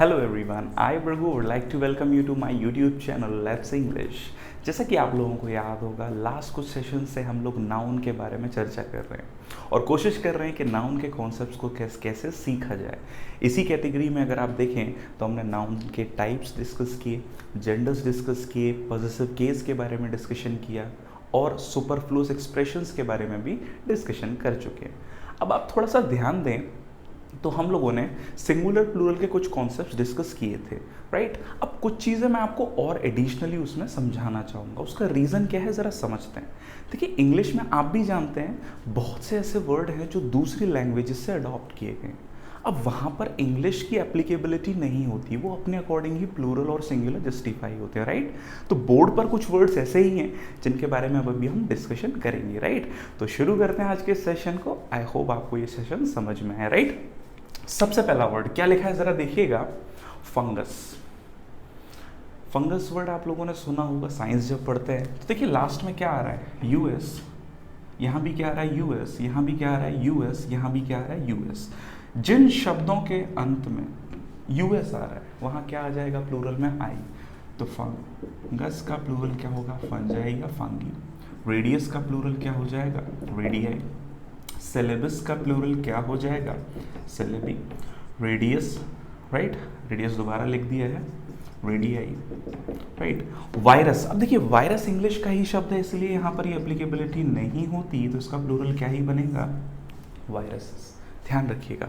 Hello everyone, I Bhrigu would like to welcome you to my YouTube channel let's English. जैसा कि आप लोगों को याद होगा, लास्ट कुछ सेशन से हम लोग नाउन के बारे में चर्चा कर रहे हैं और कोशिश कर रहे हैं कि नाउन के कॉन्सेप्ट्स को कैसे सीखा जाए। इसी कैटेगरी में अगर आप देखें तो हमने नाउन के टाइप्स डिस्कस किए, जेंडर्स डिस्कस किए, पॉजेसिव केस के बारे में डिस्कशन किया और सुपरफ्लूस एक्सप्रेशंस के बारे में भी डिस्कशन कर चुके हैं। अब आप थोड़ा सा ध्यान दें तो हम लोगों ने सिंगुलर प्लूरल के कुछ कॉन्सेप्ट्स डिस्कस किए थे, राइट। अब कुछ चीज़ें मैं आपको और एडिशनली उसमें समझाना चाहूँगा। उसका रीज़न क्या है ज़रा समझते हैं। देखिए, इंग्लिश में आप भी जानते हैं बहुत से ऐसे वर्ड हैं जो दूसरी लैंग्वेजेस से अडॉप्ट किए गए। अब वहाँ पर इंग्लिश की एप्लीकेबिलिटी नहीं होती, वो अपने अकॉर्डिंग ही प्लूरल और सिंगुलर जस्टिफाई होते हैं, राइट। तो बोर्ड पर कुछ वर्ड्स ऐसे ही हैं जिनके बारे में अब अभी हम डिस्कशन करेंगे, राइट। तो शुरू करते हैं आज के सेशन को। आई होप आपको ये सेशन समझ में आया, राइट। सबसे पहला वर्ड क्या लिखा है जरा देखिएगा, फंगस। फंगस वर्ड आप लोगों ने सुना होगा साइंस जब पढ़ते हैं। तो देखिए लास्ट में क्या आ रहा है, यूएस। यहाँ भी क्या आ रहा है, यूएस। यहाँ भी क्या आ रहा है, यूएस। यहाँ भी क्या आ रहा है, यूएस। जिन शब्दों के अंत में यूएस आ रहा है वहाँ क्या आ जाएगा प्लूरल में, आई। तो फंगस का प्लूरल क्या होगा, फंजाई या फंगी। रेडियस का प्लूरल क्या हो जाएगा, रेडियाई। सिलेबस का प्लूरल क्या हो जाएगा, सिलेबी। रेडियस, राइट, रेडियस दोबारा लिख दिया है, रेडियाई, राइट। वायरस, अब देखिए वायरस इंग्लिश का ही शब्द है इसलिए यहाँ पर ये एप्लीकेबिलिटी नहीं होती, तो इसका प्लूरल क्या ही बनेगा, वायरसेस। ध्यान रखिएगा।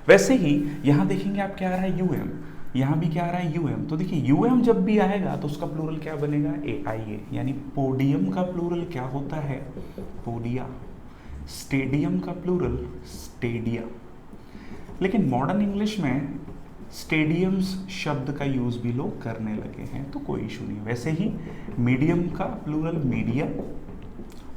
वैसे ही यहाँ देखेंगे आप क्या आ रहा है, यूएम। यहाँ भी क्या आ रहा है, यूएम। तो देखिए यूएम जब भी आएगा तो उसका प्लूरल क्या बनेगा, ए आई ए। यानी पोडियम का प्लूरल क्या होता है, पोडिया। स्टेडियम का प्लूरल स्टेडिया। लेकिन मॉडर्न इंग्लिश में स्टेडियम्स शब्द का यूज भी लोग करने लगे हैं, तो कोई इशू नहीं। वैसे ही मीडियम का प्लूरल मीडिया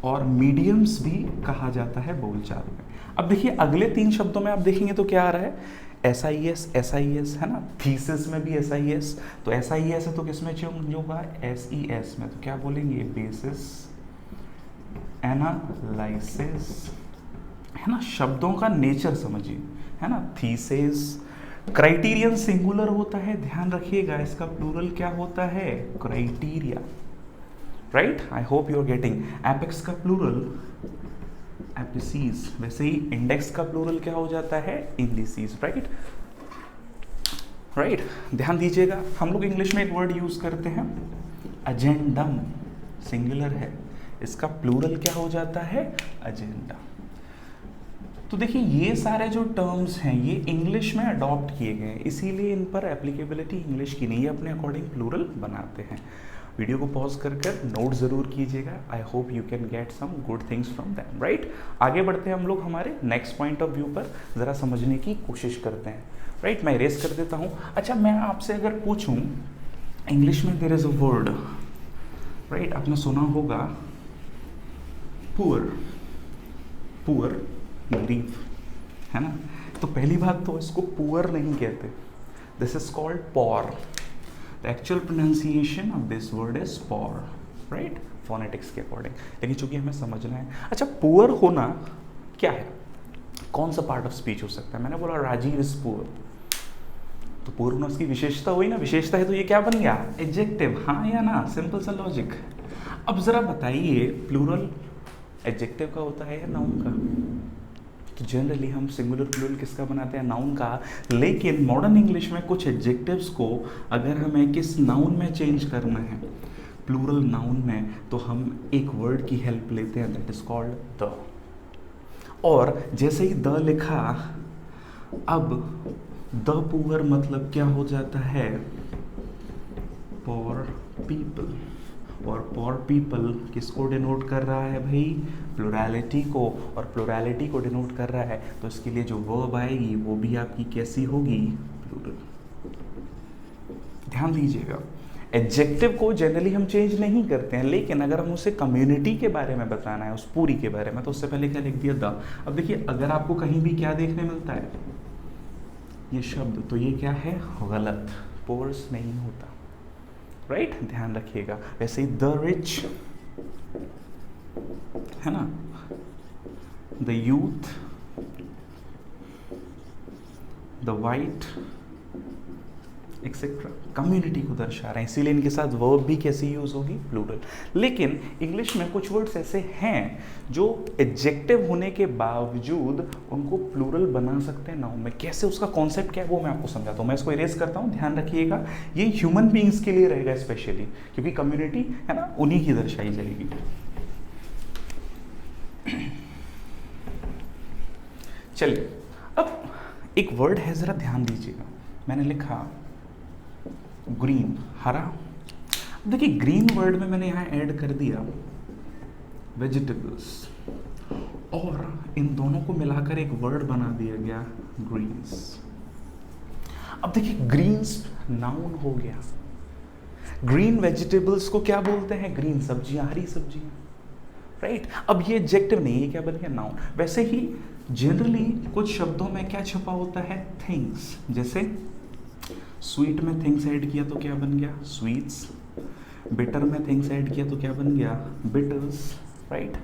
और मीडियम्स भी कहा जाता है बोलचाल में। अब देखिए अगले तीन शब्दों में आप देखेंगे तो क्या आ रहा है, एस आई एस है ना। थीसिस में भी एस आई एस, तो एस आई एस है तो किस में चेंज होगा, एस ई एस में। तो क्या बोलेंगे, बेसिस, एनालाइसिस, है ना। शब्दों का नेचर समझिए, है ना। थीसिस, क्राइटेरियन सिंगुलर होता है, ध्यान रखिएगा। इसका प्लूरल क्या होता है, criteria, right. I hope you are getting. Apex का प्लूरल एपिसीज। वैसे ही इंडेक्स का प्लूरल क्या हो जाता है, इंडिसीज, राइट, राइट। ध्यान दीजिएगा, हम लोग इंग्लिश में एक वर्ड यूज करते हैं, एजेंडम, सिंगुलर है, इसका प्लूरल क्या हो जाता है, एजेंडा। तो देखिए ये सारे जो टर्म्स हैं ये इंग्लिश में अडॉप्ट किए गए हैं, इसीलिए इन पर एप्लीकेबिलिटी इंग्लिश की नहीं है, अपने अकॉर्डिंग प्लूरल बनाते हैं। वीडियो को पॉज कर नोट जरूर कीजिएगा। I hope you can get some good things from them, right. आगे बढ़ते हैं हम लोग हमारे नेक्स्ट पॉइंट ऑफ व्यू पर, ज़रा समझने की कोशिश करते हैं, राइट। मैं इरेज कर देता हूँ। अच्छा, मैं आपसे अगर पूछूँ इंग्लिश में there is a word, right, आपने सुना होगा पुअर, पुअर गरीब, है ना। तो पहली बात तो इसको पुअर नहीं कहते, this is called poor. The actual pronunciation of this word is poor, right, phonetics के अकॉर्डिंग। लेकिन चूंकि हमें समझना है, अच्छा पुअर होना क्या है, कौन सा पार्ट ऑफ स्पीच हो सकता है। मैंने बोला राजीव इज पुअर, तो पुअर होना उसकी विशेषता हुई ना, विशेषता है तो ये क्या बन गया, एडजेक्टिव, हाँ या ना, सिंपल सा लॉजिक। अब जरा बताइए प्लूरल एडजेक्टिव का होता है या नाउन का। तो जनरली हम सिंगुलर प्लूरल किसका बनाते हैं, नाउन का। लेकिन मॉडर्न इंग्लिश में कुछ एडजेक्टिव्स को अगर हमें किस नाउन में चेंज करना है, प्लूरल नाउन में, तो हम एक वर्ड की हेल्प लेते हैं, दैट इज कॉल्ड द। और जैसे ही द लिखा, अब द पुअर मतलब क्या हो जाता है, पॉर पीपल। और पॉर पीपल किसको डिनोट कर रहा है भाई, प्लुरैलिटी को, और प्लुरैलिटी को डिनोट कर रहा है तो इसके लिए जो वर्ब आएगी वो भी आपकी कैसी होगी, प्लूरल। ध्यान दीजिएगा, एडजेक्टिव को जनरली हम चेंज नहीं करते हैं, लेकिन अगर हम उसे कम्युनिटी के बारे में बताना है, उस पूरी के बारे में, तो उससे पहले क्या लिख दिया, द। अब देखिए अगर आपको कहीं भी क्या देखने मिलता है, ये शब्द, तो ये क्या है, गलत, पोर्स नहीं होता, राइट, ध्यान रखिएगा। वैसे ही द रिच, है ना, the youth, the white, etcetera, community को दर्शा रहे हैं, इसीलिए इनके साथ वर्ब भी कैसी यूज होगी, प्लूरल। लेकिन इंग्लिश में कुछ वर्ड्स ऐसे हैं जो एडजेक्टिव होने के बावजूद उनको प्लूरल बना सकते हैं नाउन में। कैसे, उसका कॉन्सेप्ट क्या है वो मैं आपको समझाता हूँ। मैं इसको इरेज करता हूँ, ध्यान रखिएगा, ये ह्यूमन बीइंग्स के लिए रहेगा स्पेशली, क्योंकि कम्युनिटी है ना, उन्हीं की दर्शाई जाएगी। चलिए, अब एक वर्ड है, जरा ध्यान दीजिएगा। मैंने लिखा ग्रीन, हरा। देखिए ग्रीन वर्ड में मैंने यहां ऐड कर दिया वेजिटेबल्स, और इन दोनों को मिलाकर एक वर्ड बना दिया गया ग्रीन्स। अब देखिए ग्रीन्स नाउन हो गया। ग्रीन वेजिटेबल्स को क्या बोलते हैं, ग्रीन सब्जियां, हरी सब्जियां, राइट। अब ये एडजेक्टिव नहीं है, क्या बन गया, नाउन। वैसे ही जनरली कुछ शब्दों में क्या छुपा होता है, थिंग्स। जैसे स्वीट में थिंग्स ऐड किया तो क्या बन गया, स्वीट्स। बिटर में थिंग्स ऐड किया तो क्या बन गया, बिटर्स, राइट।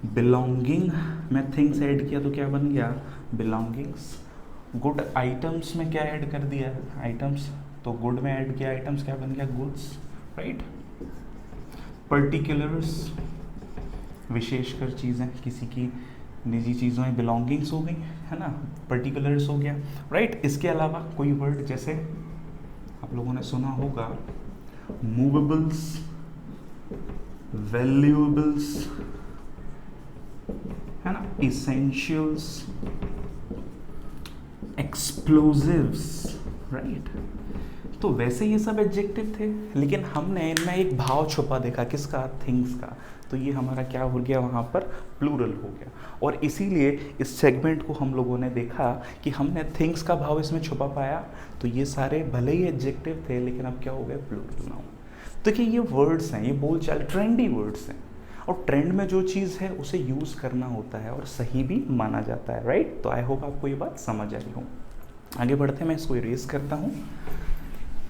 बिलोंगिंग में थिंग्स ऐड किया तो क्या बन गया, बिलोंगिंग्स। गुड आइटम्स में क्या ऐड कर दिया, आइटम्स, तो गुड में ऐड किया आइटम्स, क्या बन गया, गुड्स, राइट। पर्टिकुलर्स, विशेषकर चीज़ें, किसी की निजी चीज़ों में बिलोंगिंग्स हो गई, है ना, पर्टिकुलर्स हो गया, राइट। इसके अलावा कोई वर्ड जैसे आप लोगों ने सुना होगा मूवेबल्स, वैल्यूएबल्स, है ना, इसेंशियल्स, एक्सप्लोजिव्स, राइट। तो वैसे ये सब एडजेक्टिव थे, लेकिन हमने इनमें एक भाव छुपा देखा, किसका, थिंग्स का। तो ये हमारा क्या हो गया, वहाँ पर प्लूरल हो गया। और इसीलिए इस सेगमेंट को हम लोगों ने देखा कि हमने थिंग्स का भाव इसमें छुपा पाया, तो ये सारे भले ही एडजेक्टिव थे, लेकिन अब क्या हो गए, प्लूरल नाउन। देखिए ये वर्ड्स हैं, ये बोलचाल ट्रेंडी वर्ड्स हैं, और ट्रेंड में जो चीज़ है उसे यूज़ करना होता है और सही भी माना जाता है, राइट। तो आई होप आपको ये बात समझ आई हो। आगे बढ़ते हैं, मैं इसको इरेज करता हूँ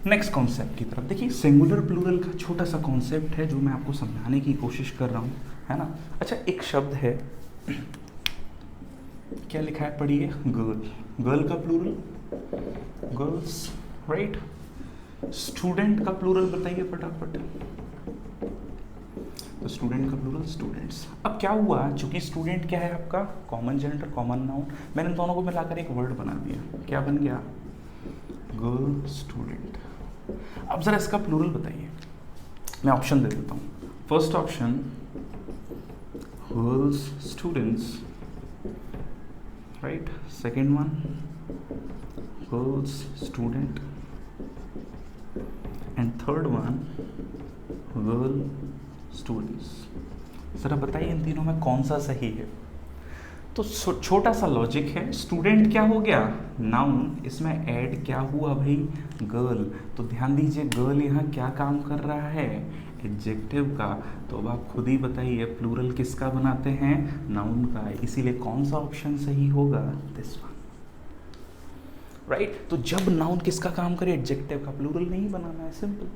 नेक्स्ट कॉन्सेप्ट की तरफ। देखिए सिंगुलर प्लूरल का छोटा सा कॉन्सेप्ट है जो मैं आपको समझाने की कोशिश कर रहा हूँ, है ना। अच्छा, एक शब्द है, क्या लिखा है, पढ़िए, गर्ल। गर्ल का प्लूरल गर्ल्स, राइट। स्टूडेंट का प्लूरल बताइए फटाफट। तो स्टूडेंट का प्लूरल स्टूडेंट्स। अब क्या हुआ, चूंकि स्टूडेंट क्या है आपका, कॉमन जेंडर, कॉमन नाउन, मैंने इन दोनों को मिलाकर एक वर्ड बना दिया, क्या बन गया, गर्ल स्टूडेंट। अब जरा इसका प्लूरल बताइए, मैं ऑप्शन दे देता हूँ। First option girls students, right. Second one girls student, and third one girl students. जरा बताइए इन तीनों में कौन सा सही है। तो छोटा सा लॉजिक है, स्टूडेंट क्या हो गया, नाउन, इसमें ऐड क्या हुआ भाई, गर्ल। तो ध्यान दीजिए गर्ल यहाँ क्या काम कर रहा है, एडजेक्टिव का। तो अब आप खुद ही बताइए प्लूरल किसका बनाते हैं, नाउन का। इसीलिए कौन सा ऑप्शन सही होगा, दिस वन, राइट। तो जब नाउन किसका काम करे, एडजेक्टिव का, प्लूरल नहीं बनाना है, सिंपल।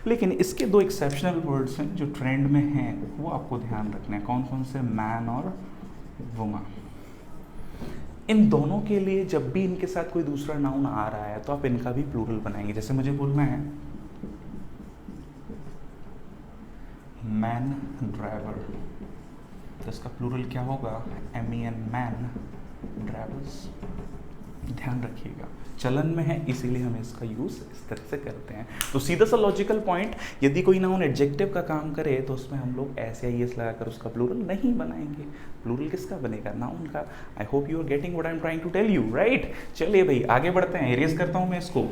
लेकिन इसके दो एक्सेप्शनल वर्ड्स हैं जो ट्रेंड में हैं, वो आपको ध्यान रखना है। कौन कौन से, मैन और वुमन। इन दोनों के लिए जब भी इनके साथ कोई दूसरा नाउन आ रहा है तो आप इनका भी प्लूरल बनाएंगे। जैसे मुझे बोलना है मैन ड्राइवर, तो इसका प्लूरल क्या होगा, MEN, मैन ड्राइवर्स। ध्यान रखिएगा, चलन में है इसीलिए हम इसका यूज इस तरह से करते हैं। तो सीधा सा लॉजिकल पॉइंट, यदि कोई नाउन एडजेक्टिव का काम करे तो उसमें हम लोग SIS लगाकर उसका प्लूरल नहीं बनाएंगे। प्लूरल किसका बनेगा, नाउन का। I hope you are getting what I am trying to tell you, right. चलिए भाई आगे बढ़ते हैं, इरेज करता हूं मैं इसको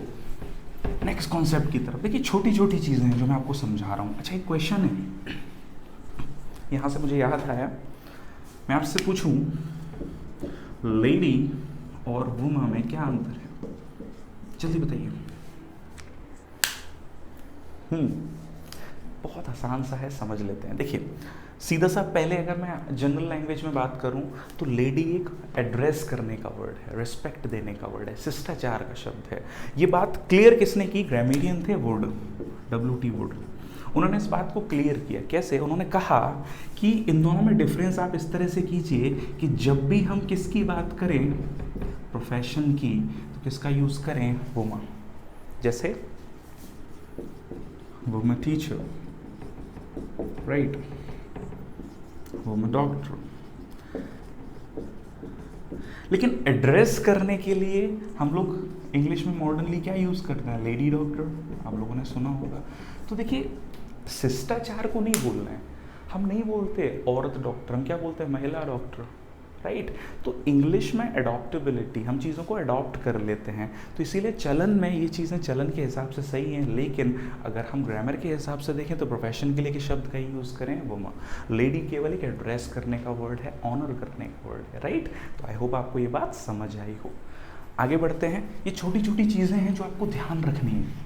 नेक्स्ट कॉन्सेप्ट की तरफ। देखिए छोटी छोटी चीजें हैं जो मैं आपको समझा रहा हूँ। अच्छा एक क्वेश्चन है, यहाँ से मुझे याद आया, मैं आपसे पूछूं लेडी और वुमन में क्या अंतर है, जल्दी बताइए। बहुत आसान सा है, समझ लेते हैं। देखिए सीधा सा, पहले अगर मैं जनरल लैंग्वेज में बात करूं तो लेडी एक एड्रेस करने का वर्ड है, रिस्पेक्ट देने का वर्ड है, शिष्टाचार का शब्द है। ये बात क्लियर किसने की, ग्रामेरियन थे वुड, WT वुड। उन्होंने इस बात को क्लियर किया। कैसे, उन्होंने कहा कि इन दोनों में डिफरेंस आप इस तरह से कीजिए कि जब भी हम किसकी बात करें, प्रोफेशन की, तो किसका यूज़ करें, वुमन। जैसे वो मैं टीचर, राइट, वो मैं डॉक्टर। लेकिन एड्रेस करने के लिए हम लोग इंग्लिश में मॉडर्नली क्या यूज़ करते हैं? लेडी डॉक्टर, आप लोगों ने सुना होगा। तो देखिए, शिष्टाचार को नहीं बोलना है, हम नहीं बोलते औरत डॉक्टर, हम क्या बोलते हैं? महिला डॉक्टर, राइट। तो इंग्लिश में एडॉप्टेबिलिटी, हम चीज़ों को अडॉप्ट कर लेते हैं, तो इसीलिए चलन में ये चीज़ें चलन के हिसाब से सही हैं। लेकिन अगर हम ग्रामर के हिसाब से देखें तो प्रोफेशन के लिए किस शब्द का ही यूज़ करें? वुमन। लेडी केवल एक एड्रेस करने का वर्ड है, ऑनर करने का वर्ड है, राइट। तो आई होप आपको ये बात समझ आई हो। आगे बढ़ते हैं। ये छोटी छोटी चीज़ें हैं जो आपको ध्यान रखनी है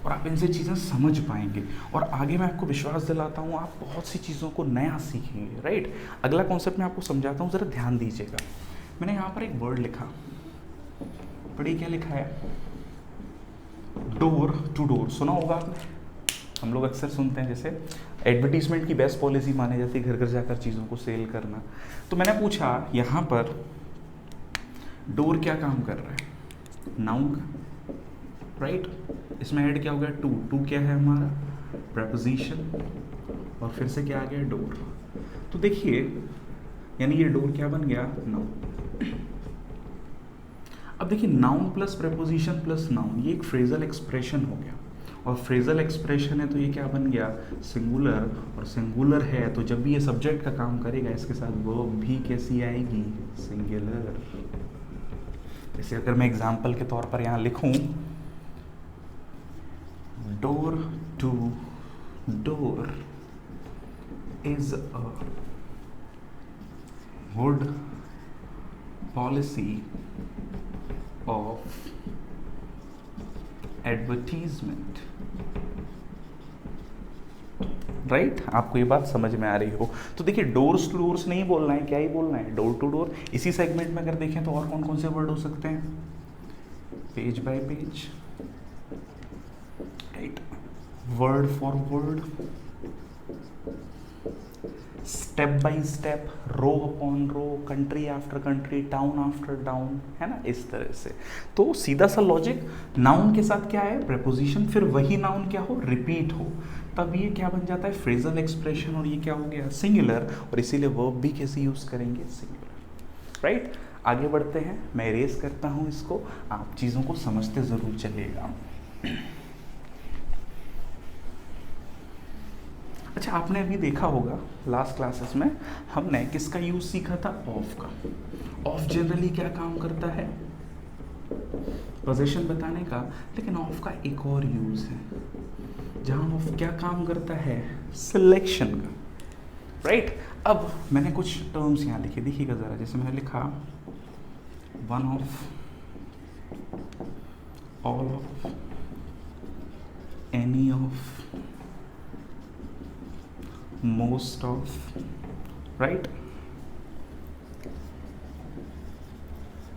और आप इनसे चीज़ें समझ पाएंगे, और आगे मैं आपको विश्वास दिलाता हूँ आप बहुत सी चीज़ों को नया सीखेंगे, राइट। अगला कॉन्सेप्ट मैं आपको समझाता हूँ, ज़रा ध्यान दीजिएगा। मैंने यहाँ पर एक वर्ड लिखा, पढ़िए क्या लिखा है? Door to door. सुना होगा आपने, हम लोग अक्सर सुनते हैं, जैसे एडवर्टीजमेंट की बेस्ट पॉलिसी मानी जाती है घर घर जाकर चीज़ों को सेल करना। तो मैंने पूछा यहाँ पर डोर क्या काम कर रहा है? नाउन का, राइट। इसमें ऐड क्या हो गया? टू। टू क्या है हमारा? प्रेपोजिशन, और फिर से क्या आ गया? डोर। तो देखिए, यानी ये डोर क्या बन गया? नाउन। अब देखिए, noun plus preposition plus noun, ये एक फ्रेजल एक्सप्रेशन हो गया, और फ्रेजल एक्सप्रेशन है तो ये क्या बन गया? सिंगुलर। और सिंगुलर है तो जब भी ये सब्जेक्ट का काम करेगा इसके साथ वर्ब भी कैसी आएगी? सिंगुलर। जैसे अगर मैं एग्जाम्पल के तौर पर यहाँ लिखूं, door to door is a good policy of advertisement, right. आपको ये बात समझ में आ रही हो। तो देखिए, डोर्स टू डोर्स नहीं बोलना है, क्या ही बोलना है? Door to door. इसी सेगमेंट में अगर देखें तो और कौन कौन से वर्ड हो सकते हैं? Page bye page, right, word for word, step by step, rho upon rho, country after country, town after town, है ना, इस तरह से। तो सीधा सा लॉजिक, नाउन के साथ क्या है? प्रेपोजिशन, फिर वही नाउन क्या हो? रिपीट हो, तब ये क्या बन जाता है? फ्रेजल एक्सप्रेशन, और ये क्या हो गया? सिंगुलर। और इसीलिए वर्ब भी कैसे यूज करेंगे? Singular, right. आगे बढ़ते हैं, मैं इरेज करता हूं इसको, आप चीजों को समझते जरूर चलिएगा। अच्छा, आपने अभी देखा होगा लास्ट क्लासेस में हमने किसका यूज सीखा था? ऑफ का। ऑफ जनरली क्या काम करता है? पोजीशन बताने का। लेकिन ऑफ का एक और यूज है जहां ऑफ क्या काम करता है? सिलेक्शन का, राइट। अब मैंने कुछ टर्म्स यहाँ लिखे, देखिएगा जरा। जैसे मैंने लिखा one of, all of, any of, most of, right,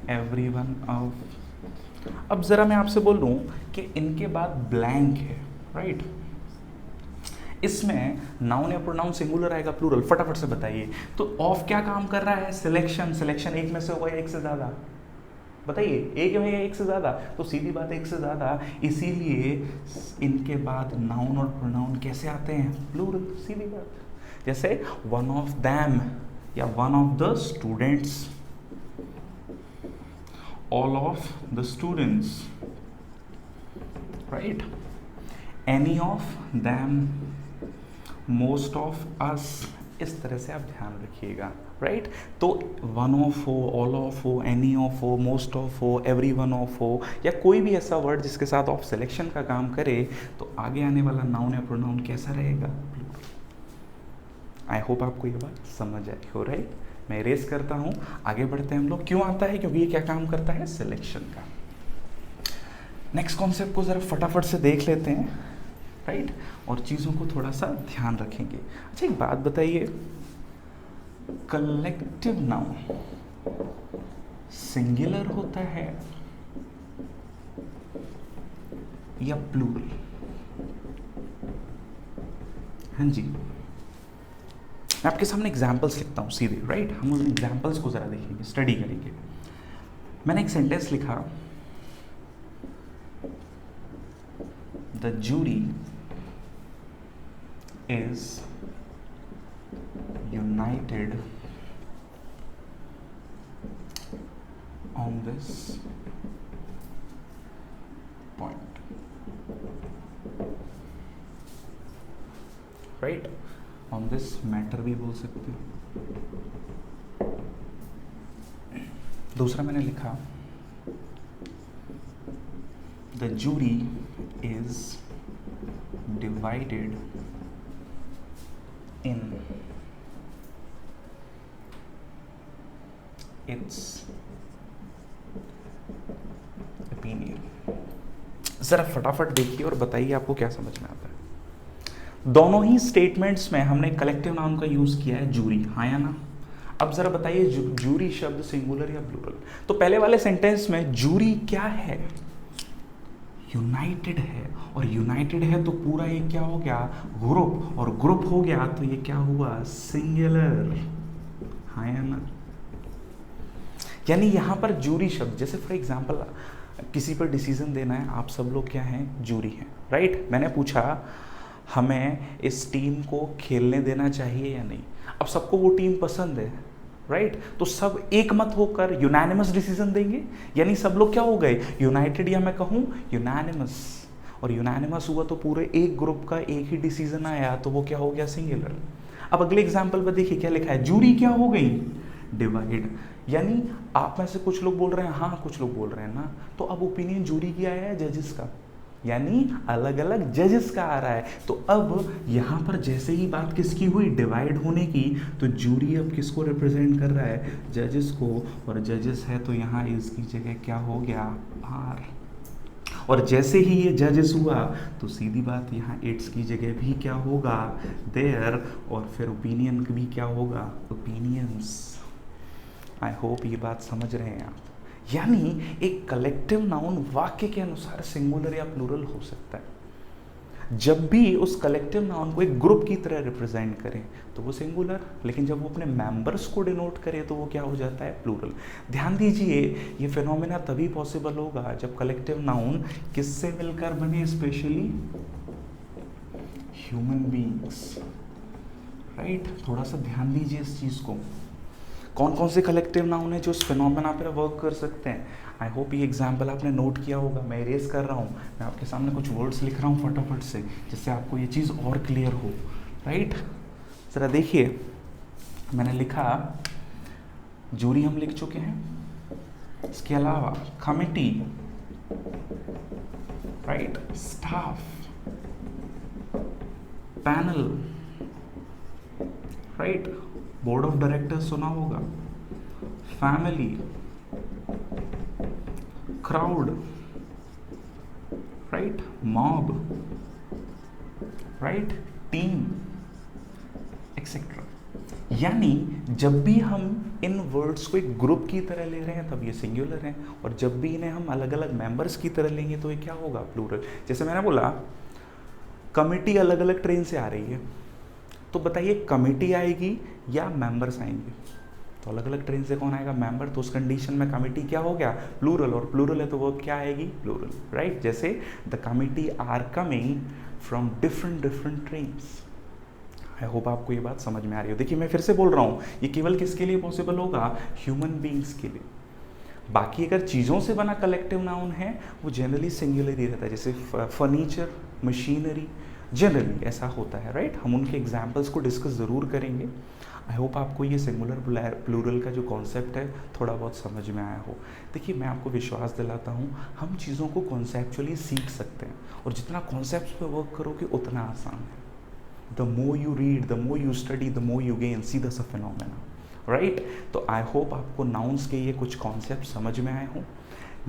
everyone of। अब जरा मैं आपसे बोल दूं कि इनके बाद ब्लैंक है, राइट। इसमें नाउन या प्रोनाउन सिंगुलर आएगा, प्लूरल? फटाफट से बताइए। तो ऑफ क्या काम कर रहा है? सिलेक्शन। सिलेक्शन एक में से होगा या एक से ज्यादा? बताइए, एक में या एक से ज्यादा? तो सीधी बात, एक से ज्यादा। इसीलिए इनके बाद नाउन और प्रोनाउन कैसे आते हैं? प्लूरल, सीधी बात। जैसे वन ऑफ दैम या one of the students, all of the students, right, any of them, most of us. इस तरह से आप ध्यान रखिएगा, राइट। तो वन ऑफ हो, ऑल ऑफ हो, एनी ऑफ हो, मोस्ट ऑफ हो, एवरी वन ऑफ हो, या कोई भी ऐसा वर्ड जिसके साथ ऑफ सिलेक्शन का काम करे, तो आगे आने वाला नाउन या प्रोनाउन कैसा रहेगा? आई होप आपको ये बात समझ आई हो, राइट। मैं इरेज करता हूँ, आगे बढ़ते हैं हम लोग। क्यों आता है? क्योंकि ये क्या काम करता है? सिलेक्शन का। नेक्स्ट कॉन्सेप्ट को जरा फटाफट से देख लेते हैं, राइट, और चीज़ों को थोड़ा सा ध्यान रखेंगे। अच्छा, एक बात बताइए, कलेक्टिव नाउन सिंगुलर होता है या प्लूरल? हाँ जी, मैं आपके सामने एग्जाम्पल्स लिखता हूँ सीधे, राइट। हम उन एग्जाम्पल्स को ज़रा देखेंगे, स्टडी करेंगे। मैंने एक सेंटेंस लिखा, the jury is united on this point, right? on this matter भी बोल सकते हो। दूसरा मैंने लिखा the jury is divided in its opinion। जरा फटाफट देखिए और बताइए आपको क्या समझ में आता है। दोनों ही स्टेटमेंट्स में हमने कलेक्टिव नाउन का यूज किया है जूरी, हाँ या ना। अब जरा बताइए जूरी शब्द सिंगुलर या प्लूरल। तो पहले वाले सेंटेंस में जूरी क्या है, यूनाइटेड है, और यूनाइटेड है तो पूरा ये क्या हो गया, ग्रुप, और ग्रुप हो गया तो ये क्या हुआ, सिंगुलर, हाँ या ना। यानी यहां पर जूरी शब्द, जैसे फॉर एग्जांपल किसी पर डिसीजन देना है, आप सब लोग क्या हैं, जूरी हैं, राइट। मैंने पूछा हमें इस टीम को खेलने देना चाहिए या नहीं। अब सबको वो टीम पसंद है, राइट तो सब एक मत होकर यूनानिमस डिसीजन देंगे, यानी सब लोग क्या हो गए, यूनाइटेड, या मैं कहूँ यूनानिमस, और यूनानिमस हुआ तो पूरे एक ग्रुप का एक ही डिसीजन आया तो वो क्या हो गया, सिंगुलर। अब अगले एग्जाम्पल पर देखिए क्या लिखा है, जूरी क्या हो गई, डिवाइड। यानी आप में से कुछ लोग बोल रहे हैं हाँ, कुछ लोग बोल रहे हैं ना, तो अब ओपिनियन जूरी की आया है, जजेस का, यानी अलग अलग जजेस का आ रहा है। तो अब यहाँ पर जैसे ही बात किसकी हुई, डिवाइड होने की, तो जूरी अब किसको रिप्रेजेंट कर रहा है, जजेस को, और जजेस है तो यहाँ इसकी जगह क्या हो गया, आर। और जैसे ही ये जजेस हुआ तो सीधी बात यहाँ इट्स की जगह भी क्या होगा, देयर, और फिर ओपिनियन भी क्या होगा, ओपिनियंस। आई होप ये बात समझ रहे हैं आप। यानी एक कलेक्टिव नाउन वाक्य के अनुसार सिंगुलर या प्लूरल हो सकता है। जब भी उस कलेक्टिव नाउन को एक ग्रुप की तरह रिप्रेजेंट करें तो वो सिंगुलर, लेकिन जब वो अपने मेंबर्स को डिनोट करे तो वो क्या हो जाता है, प्लूरल। ध्यान दीजिए ये फिनोमेना तभी पॉसिबल होगा जब कलेक्टिव नाउन किससे मिलकर बने, स्पेशली ह्यूमन बीइंग्स, राइट। थोड़ा सा ध्यान दीजिए इस चीज को। कौन कौन से कलेक्टिव नाउन है जो इस फिनोमेना पर वर्क कर सकते हैं। आई होप ये एग्जाम्पल आपने नोट किया होगा। मैं इरेज कर रहा हूँ, मैं आपके सामने कुछ वर्ड्स लिख रहा हूँ फटाफट से, जिससे आपको ये चीज़ और क्लियर हो, राइट। ज़रा देखिए मैंने लिखा जूरी हम लिख चुके हैं, इसके अलावा committee, right, staff, panel, right, board of directors सुना होगा, family, crowd, right, mob, right, team, etcetera. यानी जब भी हम इन वर्ड्स को एक ग्रुप की तरह ले रहे हैं तब ये सिंगुलर हैं, और जब भी इन्हें हम अलग अलग मेंबर्स की तरह लेंगे तो ये क्या होगा, प्लूरल। जैसे मैंने बोला कमिटी अलग अलग ट्रेन से आ रही है, तो बताइए कमिटी आएगी या मेंबर्स आएंगे, तो अलग अलग ट्रेन से कौन आएगा, मेंबर। तो उस कंडीशन में कमिटी क्या हो गया, प्लूरल, और प्लूरल है तो वो क्या आएगी, प्लूरल, राइट। जैसे the committee are coming from different trains. I hope आपको ये बात समझ में आ रही हो। देखिए मैं फिर से बोल रहा हूँ, ये केवल किसके लिए पॉसिबल होगा, ह्यूमन बीइंग्स के लिए। बाकी अगर चीज़ों से बना कलेक्टिव नाउन है वो जनरली सिंगुलर ही रहता है, जैसे फर्नीचर, मशीनरी, जनरली ऐसा होता है, राइट। हम उनके एग्जाम्पल्स को डिस्कस ज़रूर करेंगे। आई होप आपको ये सिंगुलर प्लूरल का जो कॉन्सेप्ट है थोड़ा बहुत समझ में आया हो। देखिए मैं आपको विश्वास दिलाता हूँ हम चीज़ों को कॉन्सेप्चुअली सीख सकते हैं, और जितना कॉन्सेप्ट पे वर्क करोगे उतना आसान है। The more you read, the more you study, the more you gain, see the phenomena, right. तो आई होप आपको नाउन्स के ये कुछ कॉन्सेप्ट समझ में आए हों।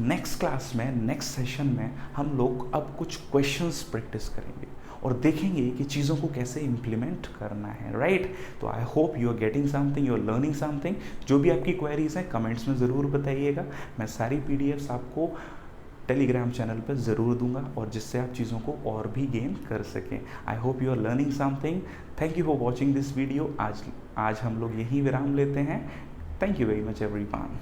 नेक्स्ट क्लास में, नेक्स्ट सेशन में हम लोग अब कुछ क्वेश्चंस प्रैक्टिस करेंगे और देखेंगे कि चीज़ों को कैसे इम्प्लीमेंट करना है, राइट। तो I hope you are getting something, you are learning something. जो भी आपकी क्वेरीज हैं कमेंट्स में ज़रूर बताइएगा। मैं सारी PDFs आपको टेलीग्राम चैनल पर ज़रूर दूंगा, और जिससे आप चीज़ों को और भी गेन कर सकें। I hope you are learning something. Thank you for watching this video. आज हम लोग यहीं विराम लेते हैं। Thank you very much everyone.